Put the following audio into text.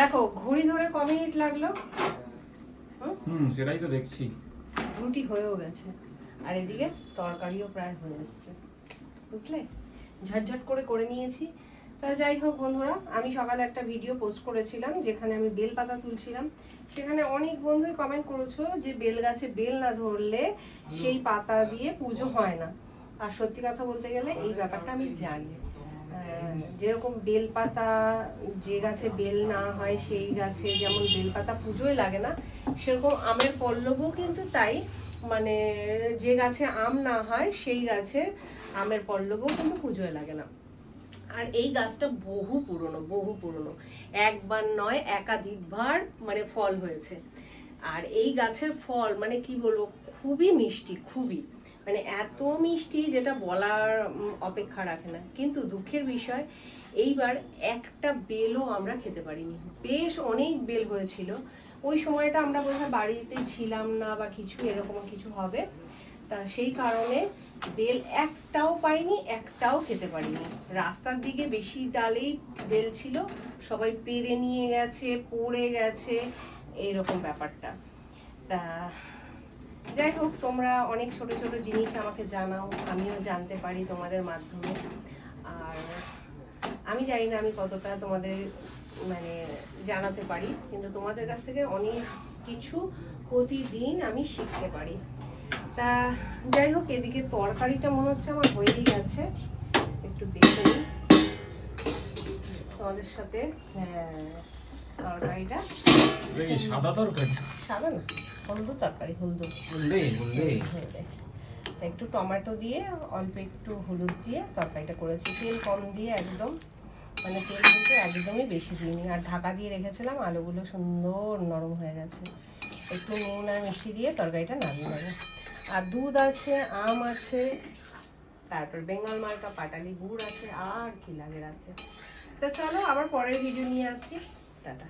দেখো ঘড়ি ধরে ক মিনিট লাগলো? সেটাই তো দেখছি। রুটি হয়েও গেছে আর এদিকে তরকারিও প্রায় হয়ে এসছে, বুঝলে? ঝটঝট করে করে নিয়েছি। তা যাই হোক বন্ধুরা, আমি সকালে একটা ভিডিও পোস্ট করেছিলাম যেখানে আমি বেল পাতা তুলছিলাম। সেখানে অনেক বন্ধুই কমেন্ট করেছো যে বেল গাছে বেল না ধরলে সেই পাতা দিয়ে পুজো হয় না। আর সত্যি কথা বলতে গেলে এই ব্যাপারটা আমি জানি। যেরকম বেল পাতা, যে গাছে বেল না হয় সেই গাছে যেমন বেল পাতা পুজোয় লাগে না, সেরকম আমের পল্লবও কিন্তু তাই। মানে যে গাছে আম না হয় সেই গাছের আমের পল্লবও কিন্তু পুজোয় লাগে না। আর এই গাছটা বহু পুরনো, একবার নয় একাধিকবার মানে ফল হয়েছে। আর এই গাছের ফল মানে কি বলবো, খুবই মিষ্টি, খুবই মানে এত মিষ্টি যেটা বলার অপেক্ষা রাখে না। কিন্তু দুঃখের বিষয় এইবার একটা বেলও আমরা খেতে পারিনি। বেশ অনেক বেল হয়েছিল, ওই সময়টা আমরা বোধহয় বাড়িতে ছিলাম না বা কিছু এরকম কিছু হবে, তা সেই কারণে বেল একটাও পাইনি, একটাও খেতে পারিনি। রাস্তার দিকে বেশি ডালেই বেল ছিল, সবাই পেরে নিয়ে গেছে, পড়ে গেছে, এইরকম ব্যাপারটা। তা যাই হোক, তোমরা অনেক ছোট ছোট জিনিস আমাকে জানাও, আমিও জানতে পারি তোমাদের মাধ্যমে। আর আমি জানি না আমি কতটা তোমাদের মানে জানাতে পারি, কিন্তু তোমাদের কাছ থেকে অনেক কিছু প্রতিদিন আমি শিখতে পারি। তা যাই হোক, এদিকে তরকারিটা মনে হচ্ছে আমার হয়েই গেছে, একটু দেখে নিই তোমাদের সাথে। হ্যাঁ, তরকারিটা সাদা তরকারি, সাদা না, হলদু তরকারি, হলদু একটু টমেটো দিয়ে অল্প একটু হলুদ দিয়ে তরকারিটা করেছি, তেল কম দিয়ে একদম, মানে তেল কিন্তু একদমই বেশি দিইনি। আর ঢাকা দিয়ে রেখেছিলাম, আলুগুলো সুন্দর নরম হয়ে গেছে। একটু নুন আর মিষ্টি দিয়ে তরকারিটা নামিয়ে নেবো। আর দুধ আছে, আম আছে, তারপর বেঙ্গল মার্কা পাটালি গুড় আছে, আর কি লাগে রাখছে। তা চলো আবার পরের ভিডিও নিয়ে আসছি। টাটা।